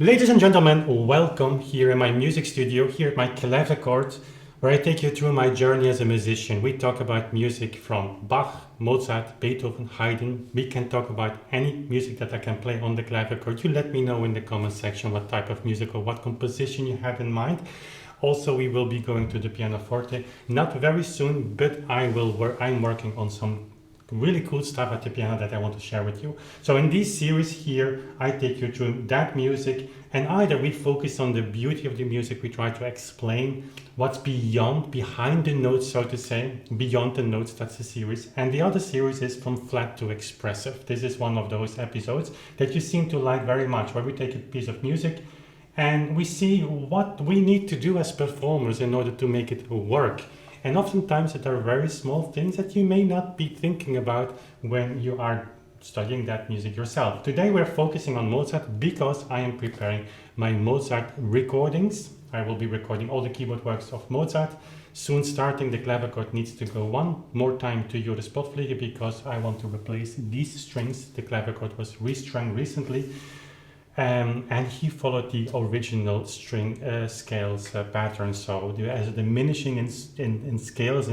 Ladies and gentlemen, welcome here in my music studio, here at my clavichord, where I take you through my journey as a musician. We talk about music from Bach, Mozart, Beethoven, Haydn. We can talk about any music that I can play on the clavichord. You let me know in the comment section what type of music or what composition you have in mind. Also, we will be going to the pianoforte, not very soon, but I'm working on some really cool stuff at the piano that I want to share with you. So in this series here, I take you through that music, and either we focus on the beauty of the music, we try to explain what's behind the notes, so to say, beyond the notes, that's the series. And the other series is from flat to expressive. This is one of those episodes that you seem to like very much, where we take a piece of music and we see what we need to do as performers in order to make it work. And oftentimes it are very small things that you may not be thinking about when you are studying that music yourself. Today we're focusing on Mozart because I am preparing my Mozart recordings. I will be recording all the keyboard works of Mozart. Soon starting, the clavichord needs to go one more time to your Spottfliege because I want to replace these strings. The clavichord was restrung recently. And he followed the original string scales pattern, so as a diminishing in scales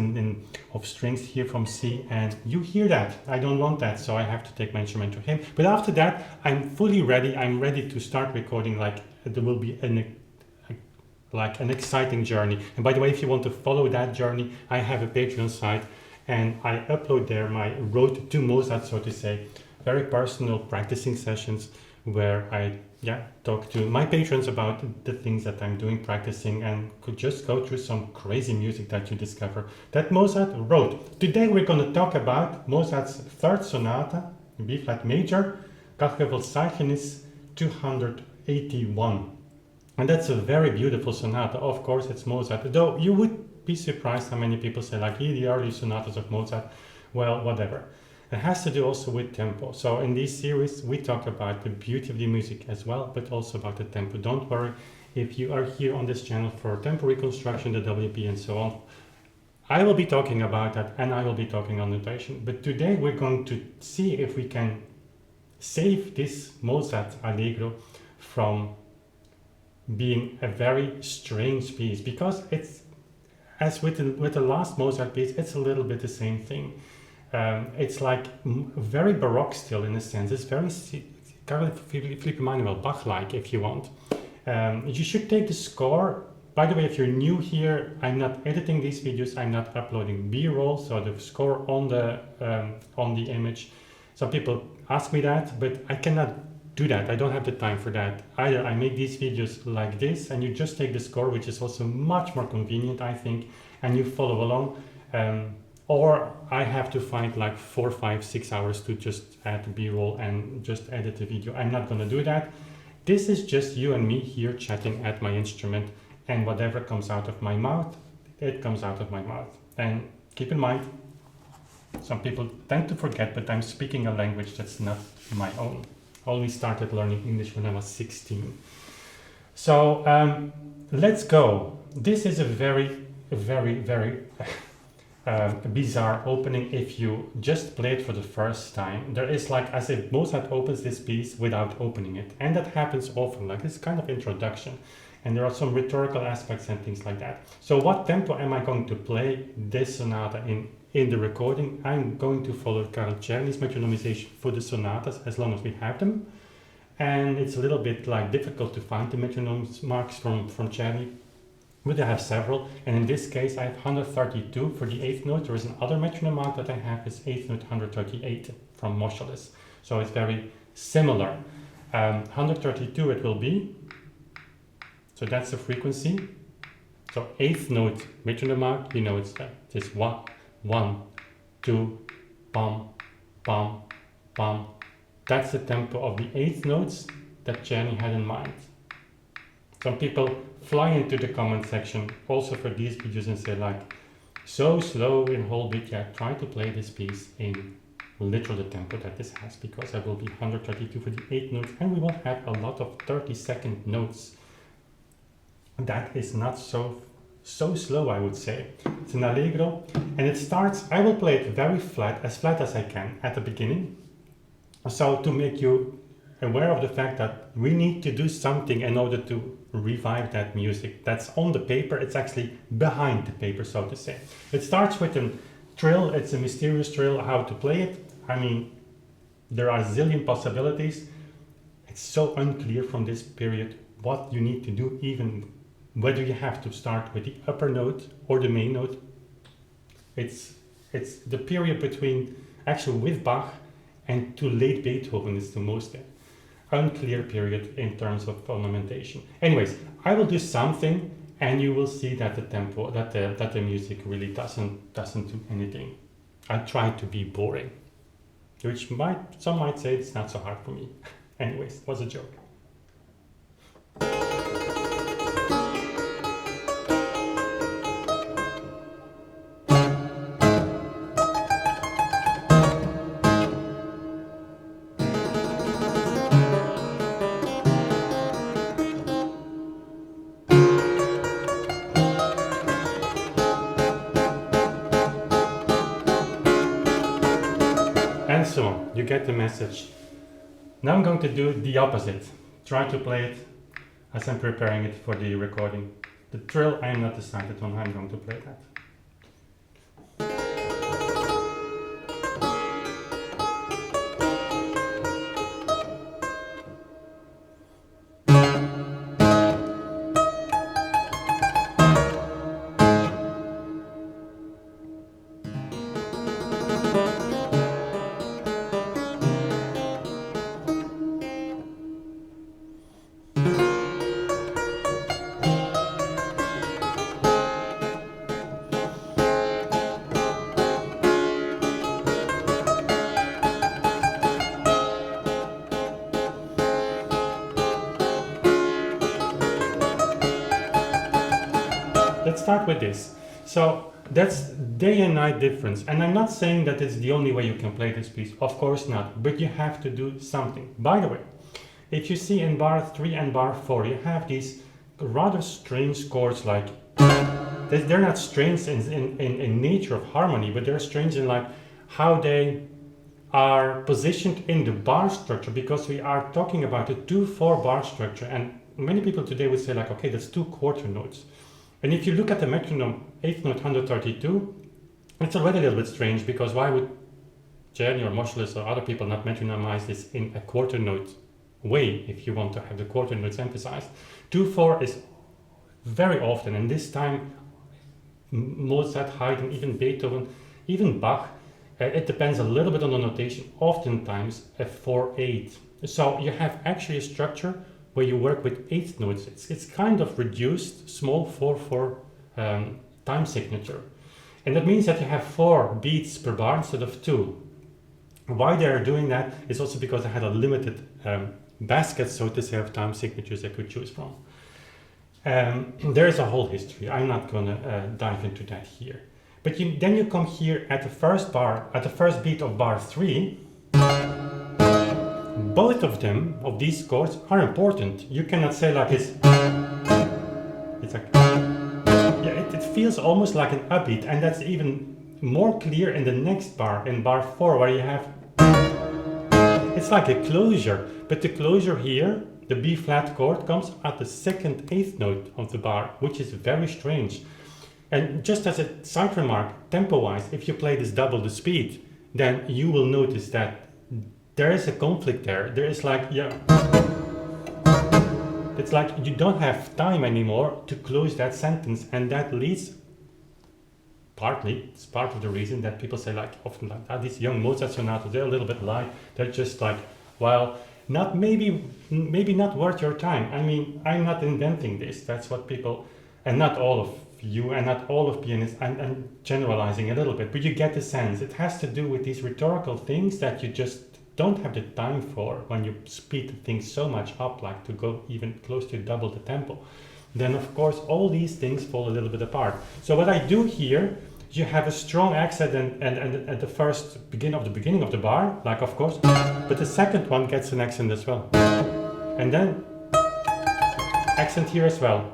of strings here from C, and you hear that. I don't want that, so I have to take measurement to him. But after that, I'm fully ready. I'm ready to start recording. Like there will be an exciting journey. And by the way, if you want to follow that journey, I have a Patreon site, and I upload there my road to Mozart, so to say, very personal practicing sessions, where I talk to my patrons about the things that I'm doing, practicing, and could just go through some crazy music that you discover that Mozart wrote. Today we're going to talk about Mozart's third sonata, B flat major, Zeichenis 281. And that's a very beautiful sonata. Of course, it's Mozart, though you would be surprised how many people say, like, the early sonatas of Mozart. Well, whatever. It has to do also with tempo. So in this series, we talk about the beauty of the music as well, but also about the tempo. Don't worry, if you are here on this channel for tempo reconstruction, the WP and so on, I will be talking about that, and I will be talking on notation. But today we're going to see if we can save this Mozart Allegro from being a very strange piece, because it's, as with the last Mozart piece, it's a little bit the same thing. It's like very Baroque still, in a sense. It's very Philipp Emanuel Bach-like, if you want. You should take the score. By the way, if you're new here, I'm not editing these videos. I'm not uploading B-roll, so the score on the image. Some people ask me that, but I cannot do that. I don't have the time for that. Either I make these videos like this, and you just take the score, which is also much more convenient, I think, and you follow along. Or I have to find like 4, 5, 6 hours to just add the B-roll and just edit the video. I'm not going to do that. This is just you and me here chatting at my instrument, and whatever comes out of my mouth, it comes out of my mouth. And keep in mind, some people tend to forget, but I'm speaking a language that's not my own. I only started learning English when I was 16. So let's go. This is a very, very, very bizarre opening if you just play it for the first time. There is like as if Mozart opens this piece without opening it, and that happens often, like this kind of introduction, and there are some rhetorical aspects and things like that. So what tempo am I going to play this sonata in the recording? I'm going to follow Czerny's metronomization for the sonatas as long as we have them, and it's a little bit like difficult to find the metronome marks from Czerny, but I have several, and in this case I have 132 for the 8th note. There is another metronome mark that I have, is 8th note 138 from Moscheles. So it's very similar. 132 it will be. So that's the frequency. So 8th note metronome mark, you know, it's this 1, 1, 2, bum, bum, bum. That's the tempo of the 8th notes that Czerny had in mind. Some people fly into the comment section also for these videos and say, like, so slow in whole beat. Yeah, try to play this piece in literally the tempo that this has, because I will be 132 for the 8 notes, and we will have a lot of 30-second notes. That is not so slow, I would say. It's an Allegro, and it starts, I will play it very flat as I can at the beginning. So to make you aware of the fact that we need to do something in order to revive that music. That's on the paper, it's actually behind the paper, so to say. It starts with a trill, it's a mysterious trill, how to play it. I mean, there are a zillion possibilities. It's so unclear from this period what you need to do, even whether you have to start with the upper note or the main note. It's the period between, actually with Bach and to late Beethoven is the most unclear period in terms of ornamentation. Anyways, I will do something and you will see that the tempo, that the music really doesn't do anything. I try to be boring, which some might say it's not so hard for me. Anyways, it was a joke. And so on, you get the message. Now I'm going to do the opposite. Try to play it as I'm preparing it for the recording. The trill, I am not decided on how I'm going to play that. Let's start with this. So that's day and night difference. And I'm not saying that it's the only way you can play this piece. Of course not. But you have to do something. By the way, if you see in bar 3 and bar 4, you have these rather strange chords like... They're not strange in nature of harmony, but they're strange in like how they are positioned in the bar structure, because we are talking about a 2-4 bar structure. And many people today would say like, okay, that's 2 quarter notes. And if you look at the metronome 8th note 132, it's already a little bit strange, because why would Czerny or Moscheles or other people not metronomize this in a quarter note way if you want to have the quarter notes emphasized? 2-4 is very often, and this time Mozart, Haydn, even Beethoven, even Bach, it depends a little bit on the notation, oftentimes a 4-8. So you have actually a structure where you work with 8th notes. It's kind of reduced, small 4-4 time signature. And that means that you have 4 beats per bar instead of 2. Why they're doing that is also because I had a limited basket, so to say, of time signatures I could choose from. There's a whole history. I'm not gonna dive into that here. But then you come here at the first bar, at the first beat of bar 3. Both of them, of these chords, are important. You cannot say like it's like, yeah, it feels almost like an upbeat, and that's even more clear in the next bar, in bar 4, where you have, it's like a closure, but the closure here, the B flat chord, comes at the 2nd 8th note of the bar, which is very strange. And just as a side remark, tempo-wise, if you play this double the speed, then you will notice that there is a conflict there. There is like, yeah, it's like you don't have time anymore to close that sentence, and that leads, partly, it's part of the reason that people say like, often like, these young Mozart sonatas, they're a little bit light, they're just like, well, not maybe not worth your time. I mean, I'm not inventing this, that's what people, and not all of you, and not all of pianists, I'm generalizing a little bit, but you get the sense. It has to do with these rhetorical things that you just don't have the time for when you speed things so much up, like to go even close to double the tempo. Then of course all these things fall a little bit apart. So what I do here, you have a strong accent and at the first beginning of the bar, like of course, but the second one gets an accent as well. And then accent here as well.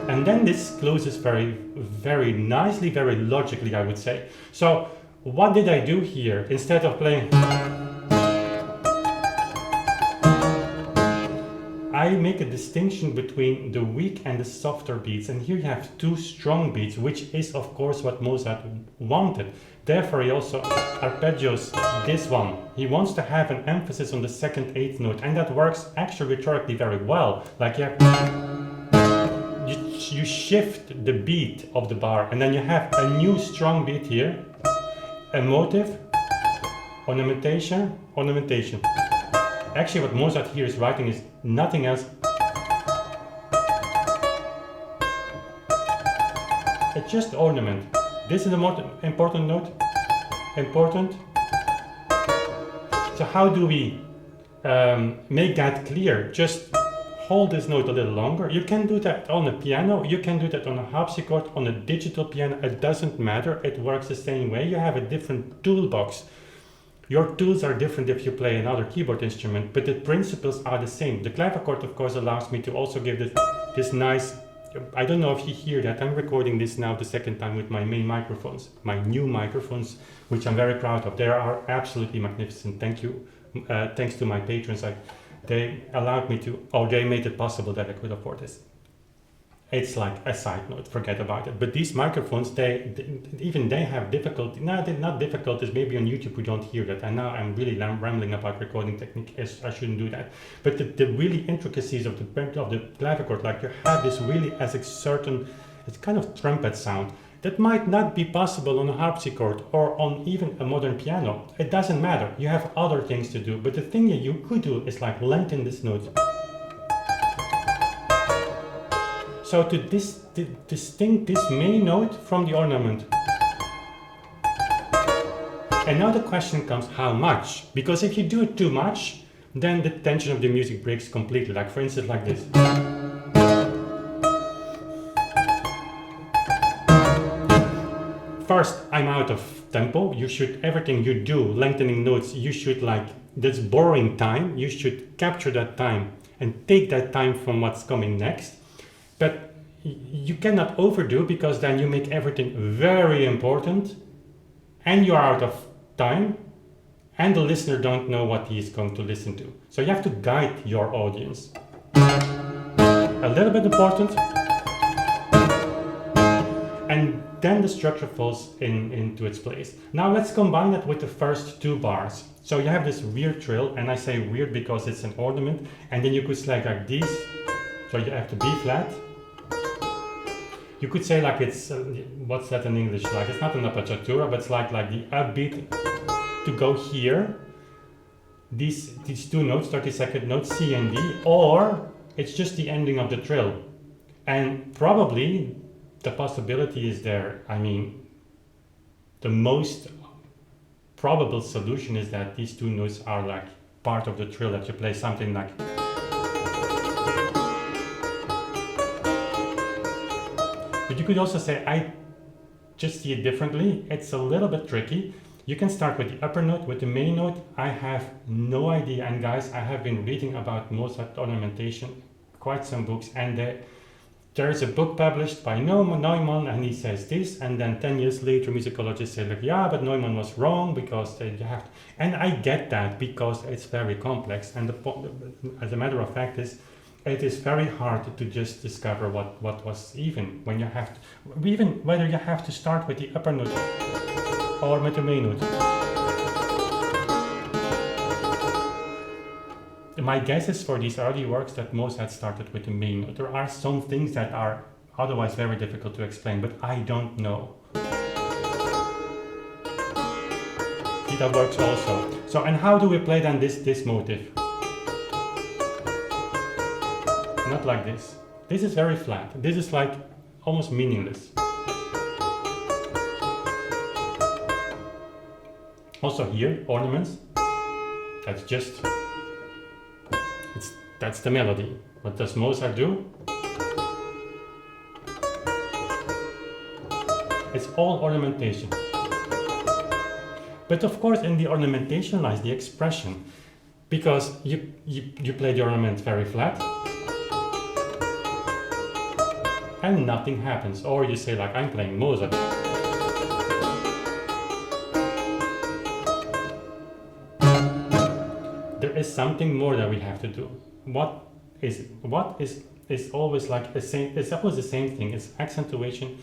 And then this closes very, very nicely, very logically, I would say. So what did I do here? Instead of playing, I make a distinction between the weak and the softer beats, and here you have two strong beats, which is of course what Mozart wanted. Therefore he also arpeggios this one. He wants to have an emphasis on the second eighth note, and that works actually rhetorically very well. Like you shift the beat of the bar, and then you have a new strong beat here, a motive, ornamentation, ornamentation. Actually what Mozart here is writing is nothing else. It's just ornament. This is the most important note. Important. So how do we make that clear? Just hold this note a little longer. You can do that on a piano, you can do that on a harpsichord, on a digital piano, it doesn't matter, it works the same way. You have a different toolbox. Your tools are different if you play another keyboard instrument, but the principles are the same. The clavichord of course allows me to also give this nice, I don't know if you hear that, I'm recording this now the second time with my main microphones, my new microphones, which I'm very proud of. They are absolutely magnificent, thank you. Thanks to my patrons, they allowed me to, or they made it possible that I could afford this. It's like a side note, forget about it. But these microphones, even they have difficulty. No, not difficulties, maybe on YouTube we don't hear that. And now I'm really rambling about recording technique, I shouldn't do that. But the really intricacies of the clavichord, like you have this really as a certain, it's kind of trumpet sound. That might not be possible on a harpsichord or on even a modern piano. It doesn't matter, you have other things to do. But the thing that you could do is like lengthen this note. So to distinct this main note from the ornament. And now the question comes, how much? Because if you do it too much, then the tension of the music breaks completely. Like for instance, like this. First, I'm out of tempo. You should, everything you do, lengthening notes, you should like, that's borrowing time. You should capture that time and take that time from what's coming next. But you cannot overdo, because then you make everything very important and you are out of time and the listener don't know what he is going to listen to. So you have to guide your audience. A little bit important. And then the structure falls into its place. Now let's combine it with the first two bars. So you have this weird trill, and I say weird because it's an ornament, and then you could select like these. So you have the B flat. You could say like it's, what's that in English? Like it's not an appoggiatura, but it's like the upbeat to go here. These two notes, 32nd notes, C and D, or it's just the ending of the trill. And probably the possibility is there. I mean, the most probable solution is that these two notes are like part of the trill, that you play something like. But you could also say, I just see it differently. It's a little bit tricky. You can start with the upper note, with the main note. I have no idea. And guys, I have been reading about Mozart ornamentation, quite some books, and there is a book published by Neumann, and he says this, and then 10 years later musicologists say like, yeah, but Neumann was wrong because you have to, and I get that because it's very complex, and as a matter of fact it is very hard to just discover what was even, when you have to, even whether you have to start with the upper note or with the main note. My guess is for these early works that Mozart started with the main note. There are some things that are otherwise very difficult to explain, but I don't know. See, that works also. So, and how do we play then this motive? Not like this. This is very flat. This is like almost meaningless. Also here, ornaments. That's just, that's the melody. What does Mozart do? It's all ornamentation. But of course in the ornamentation lies the expression, because you play the ornament very flat and nothing happens. Or you say like, I'm playing Mozart. There is something more that we have to do. What is always like the same. It's always the same thing. It's accentuation,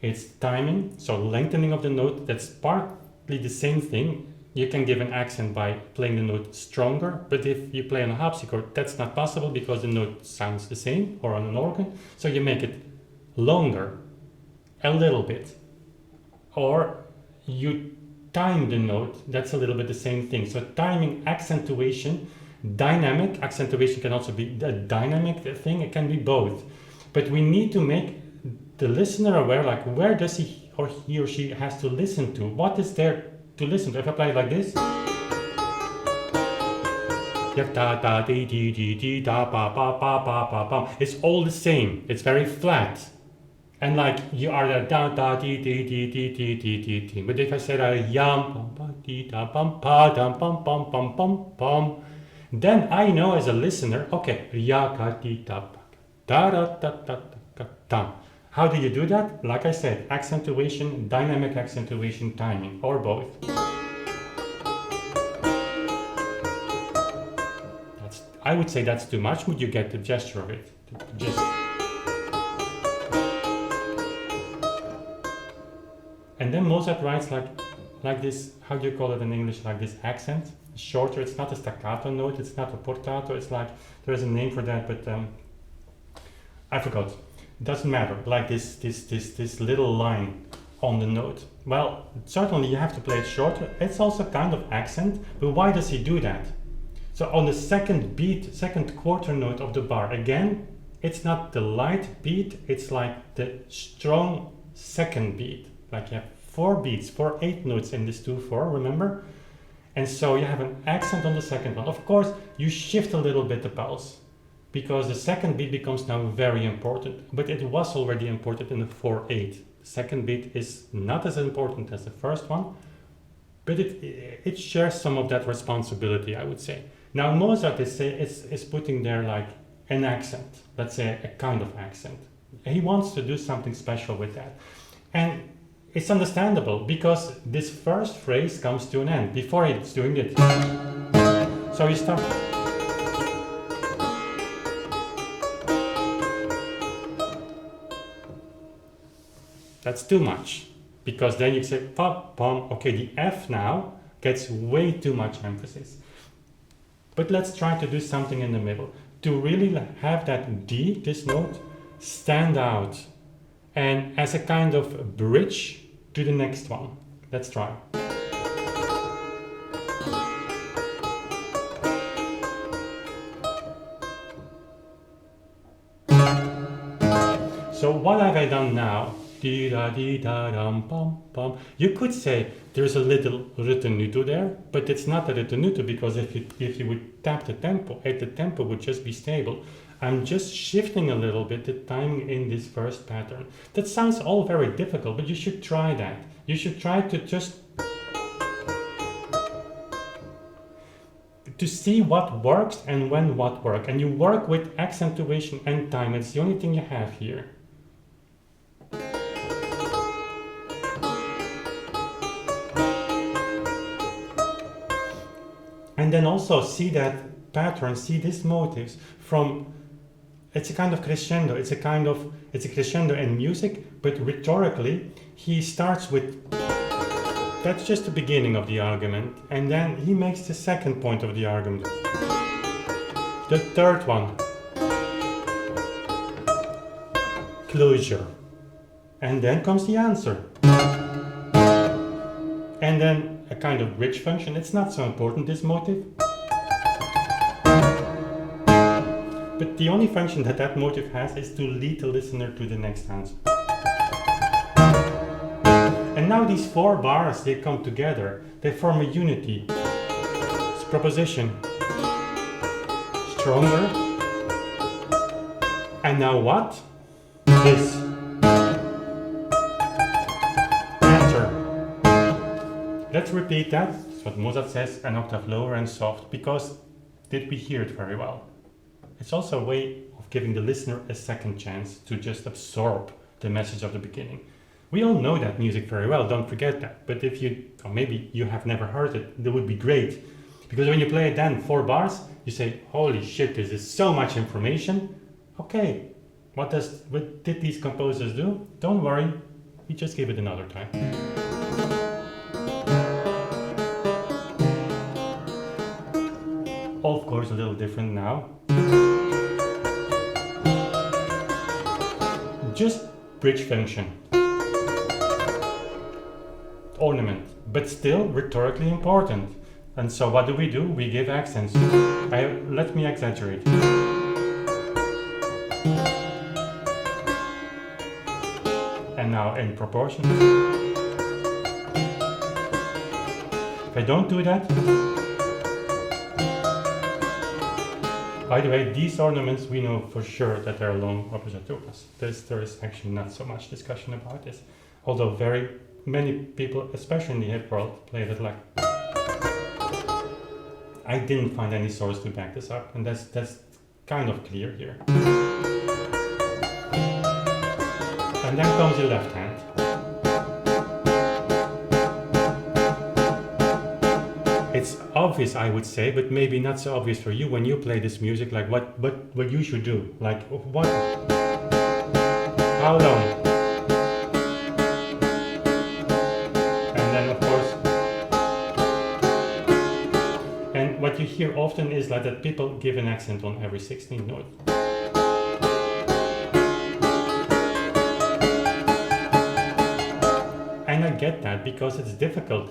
it's timing, so lengthening of the note. That's partly the same thing. You can give an accent by playing the note stronger, but if you play on a harpsichord, that's not possible because the note sounds the same, or on an organ. So you make it longer, a little bit, or you time the note. That's a little bit the same thing. So timing, accentuation, dynamic. Accentuation can also be a dynamic thing. It can be both. But we need to make the listener aware, like where does he or she has to listen to? What is there to listen to? If I play it like this, it's all the same. It's very flat. And like you are the da da dee dee dee dee dee dee dee dee. But if I say that yam pam pa dee da pam pa dam pam pam pam pam pam, then I know as a listener, okay, ya ka dee da da da da da da da. How do you do that? Like I said, accentuation, dynamic accentuation, timing, or both. I would say that's too much, but you get the gesture of it. Just. And then Mozart writes like this, how do you call it in English, like this accent, shorter. It's not a staccato note, it's not a portato, it's like, there's a name for that, but I forgot. It doesn't matter, like this little line on the note. Well, certainly you have to play it shorter. It's also kind of accent, but why does he do that? So on the second beat, second quarter note of the bar, again, it's not the light beat, it's like the strong second beat. Like you have 4 beats, 4 8 notes in this 2/4, remember? And so you have an accent on the second one. Of course, you shift a little bit the pulse because the second beat becomes now very important, but it was already important in the 4/8. The second beat is not as important as the first one, but it shares some of that responsibility, I would say. Now Mozart is putting there like an accent, let's say a kind of accent. He wants to do something special with that. And it's understandable because this first phrase comes to an end before it's doing it. So you start. That's too much because then you say pam pam. Okay, the F now gets way too much emphasis. But let's try to do something in the middle to really have that D, this note, stand out and as a kind of bridge to the next one. Let's try. So what have I done now? Dee da dee da dum pum pum. You could say there's a little ritenuto there, but it's not a ritenuto because if you would tap the tempo, the tempo would just be stable. I'm just shifting a little bit the timing in this first pattern. That sounds all very difficult, but you should try that. You should try to just to see what works and when what works. And you work with accentuation and time. It's the only thing you have here. And then also see that pattern, see these motives from, it's a kind of crescendo, it's a crescendo in music, but rhetorically, he starts with, that's just the beginning of the argument, and then he makes the second point of the argument. The third one, closure. And then comes the answer. And then a kind of bridge function. It's not so important, this motive. But the only function that that motive has is to lead the listener to the next answer. And now these 4 bars, they come together. They form a unity. It's proposition. Stronger. And now what? This. Let's repeat that. That's what Mozart says, an octave lower and soft, because did we hear it very well? It's also a way of giving the listener a second chance to just absorb the message of the beginning. We all know that music very well, don't forget that. But if you, or maybe you have never heard it, that would be great Because when you play it then 4 bars, you say, holy shit, this is so much information. Okay, what did these composers do? Don't worry, we just give it another time. Of course, a little different now. Just bridge function. Ornament, but still rhetorically important. And so what do? We give accents. Let me exaggerate. And now in proportion. If I don't do that, by the way, these ornaments, we know for sure that they're long oppositures. There is actually not so much discussion about this. Although very many people, especially in the hip world, play it like. I didn't find any source to back this up, and that's kind of clear here. And then comes the left hand. It's obvious, I would say, but maybe not so obvious for you when you play this music. Like what you should do? Like what? How long? And then of course, and what you hear often is like that people give an accent on every 16th note. And I get that because it's difficult.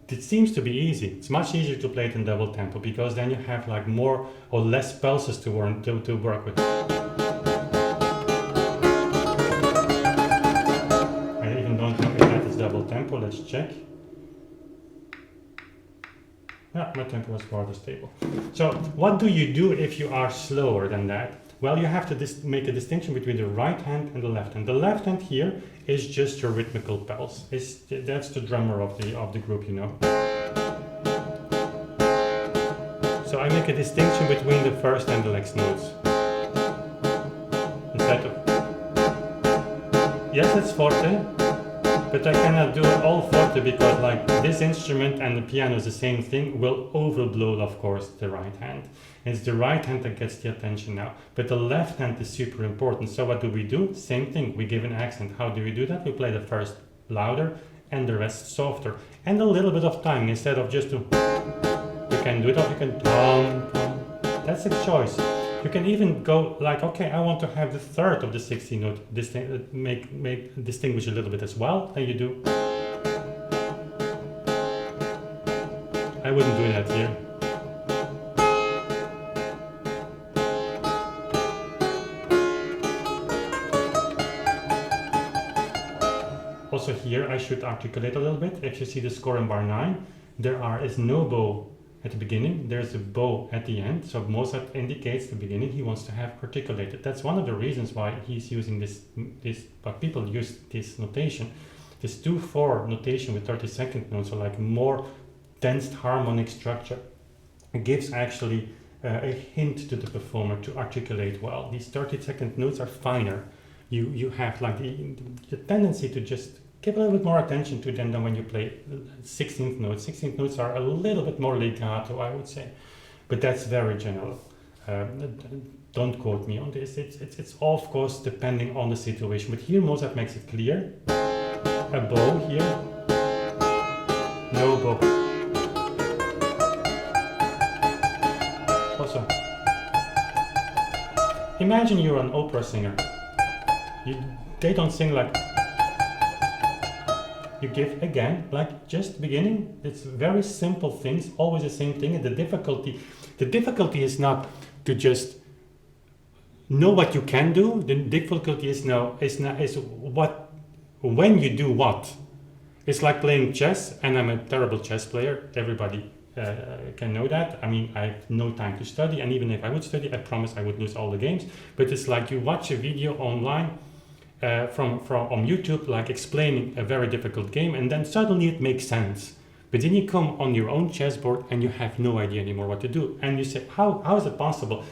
It seems to be easy. It's much easier to play it in double tempo because then you have like more or less pulses to work with. I even don't know if that is double tempo. Let's check. Yeah, my tempo was rather stable. So what do you do if you are slower than that? Well, you have to make a distinction between the right hand and the left hand. The left hand here is just your rhythmical pulse. That's the drummer of the group, you know. So I make a distinction between the first and the next notes. Instead of... Yes, it's forte, but I cannot do it all forte because like this instrument and the piano is the same thing, will overblow, of course, the right hand. It's the right hand that gets the attention now, but the left hand is super important. So what do? Same thing, we give an accent. How do we do that? We play the first louder and the rest softer. And a little bit of time instead of just to... You can do it or you can... That's a choice. You can even go like, okay, I want to have the third of the 16th note distinguish a little bit as well. And you do... I wouldn't do that here. Also here I should articulate a little bit. If you see the score in bar 9, there is no bow at the beginning, there's a bow at the end. So Mozart indicates the beginning he wants to have articulated. That's one of the reasons why he's using this but people use this notation. This 2-4 notation with 32nd notes, so like more tensed harmonic structure. It gives actually a hint to the performer to articulate well. These 32nd notes are finer. You have like the tendency to just give a little bit more attention to them than when you play 16th notes. 16th notes are a little bit more legato, I would say, but that's very general. Don't quote me on this. It's of course depending on the situation, but here Mozart makes it clear. A bow here, no bow. Also, imagine you're an opera singer. They don't sing like... You give again, like just beginning. It's very simple things, always the same thing. And the difficulty is not to just know what you can do. The difficulty is when you do what. It's like playing chess, and I'm a terrible chess player. Everybody can know that. I mean, I have no time to study, and even if I would study, I promise I would lose all the games. But it's like you watch a video online. From on YouTube, like explaining a very difficult game, and then suddenly it makes sense. But then you come on your own chessboard and you have no idea anymore what to do, and you say, how is it possible?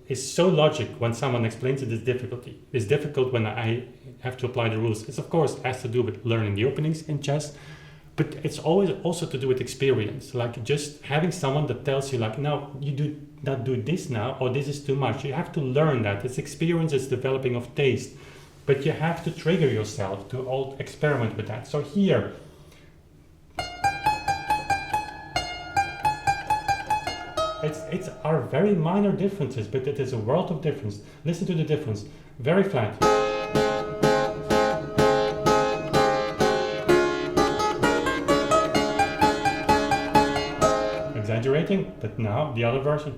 It's so logic when someone explains it is difficulty. It's difficult when I have to apply the rules. It's of course has to do with learning the openings in chess, But it's always also to do with experience, like just having someone that tells you like, no, you do not do this now, or this is too much. You have to learn that. It's experience, it's developing of taste, but you have to trigger yourself to all experiment with that. So here, it's are very minor differences, but it is a world of difference. Listen to the difference. Very flat. Exaggerating, but now the other version.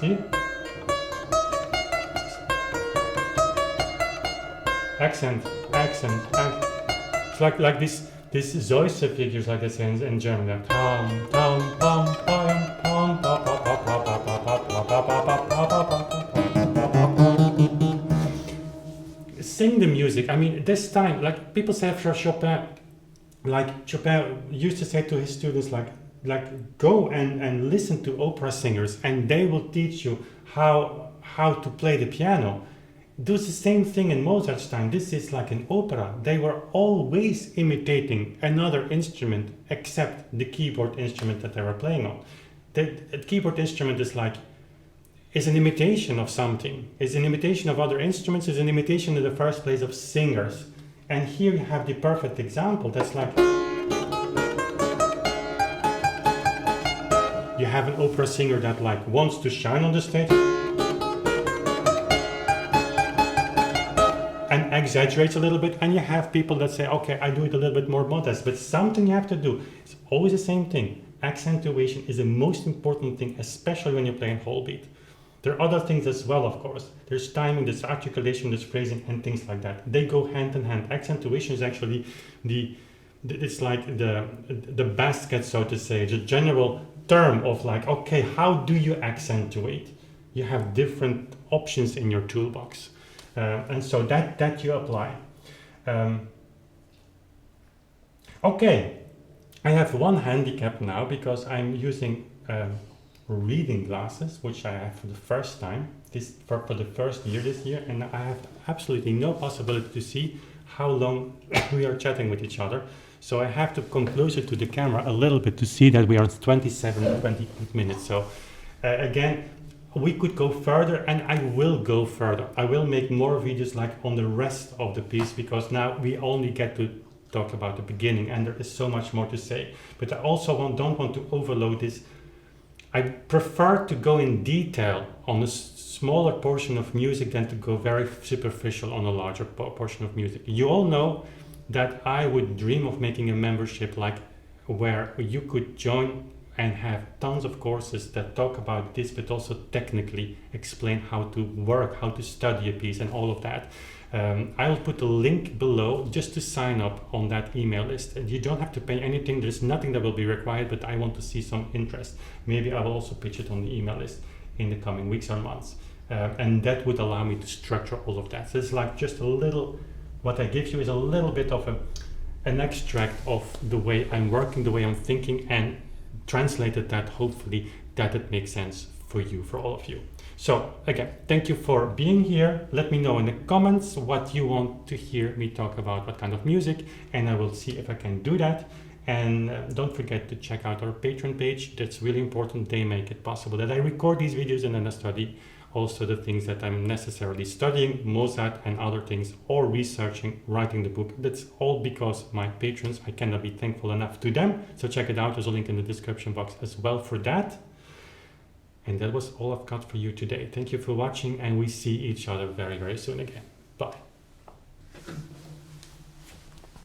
See? Accent. It's like this Zeuse figures, like they say in German. Like tom tom pom pom pom pa pa pa pa pa pa pa pa pa pa pa. Sing the music. I mean, this time, like people say for Chopin, like Chopin used to say to his students, like go and listen to opera singers, and they will teach you how to play the piano. Do the same thing in Mozart's time. This is like an opera. They were always imitating another instrument except the keyboard instrument that they were playing on. The keyboard instrument is an imitation of something. It's an imitation of other instruments. It's an imitation in the first place of singers. And here you have the perfect example. That's like you have an opera singer that like wants to shine on the stage and exaggerates a little bit, and you have people that say, okay, I do it a little bit more modest, but something you have to do. It's always the same thing. Accentuation is the most important thing, especially when you're playing whole beat. There are other things as well, of course. There's timing, there's articulation, there's phrasing, and things like that. They go hand in hand. Accentuation is actually it's like the basket, so to say, the general term of like, okay, how do you accentuate? You have different options in your toolbox. And so that you apply. Okay, I have one handicap now because I'm using reading glasses, which I have for the first time, for the first year this year, and I have absolutely no possibility to see how long we are chatting with each other. So I have to come closer to the camera a little bit to see that we are at 28 minutes. So again, we could go further, and I will go further. I will make more videos like on the rest of the piece, because now we only get to talk about the beginning and there is so much more to say. But I also don't want to overload this. I prefer to go in detail on a smaller portion of music than to go very superficial on a larger portion of music. You all know that I would dream of making a membership like where you could join and have tons of courses that talk about this, but also technically explain how to work, how to study a piece and all of that. I'll put a link below just to sign up on that email list. And you don't have to pay anything. There's nothing that will be required, but I want to see some interest. Maybe I will also pitch it on the email list in the coming weeks or months. And that would allow me to structure all of that. So it's like just a little, what I give you is a little bit of an extract of the way I'm working, the way I'm thinking, and translated that hopefully that it makes sense for you, for all of you. So again, thank you for being here. Let me know in the comments what you want to hear me talk about, what kind of music, and I will see if I can do that. And don't forget to check out our Patreon page. That's really important. They make it possible that I record these videos and then I study also the things that I'm necessarily studying, Mozart and other things, or researching, writing the book. That's all because my patrons, I cannot be thankful enough to them. So check it out. There's a link in the description box as well for that. And that was all I've got for you today. Thank you for watching, and we see each other very, very soon again. Bye.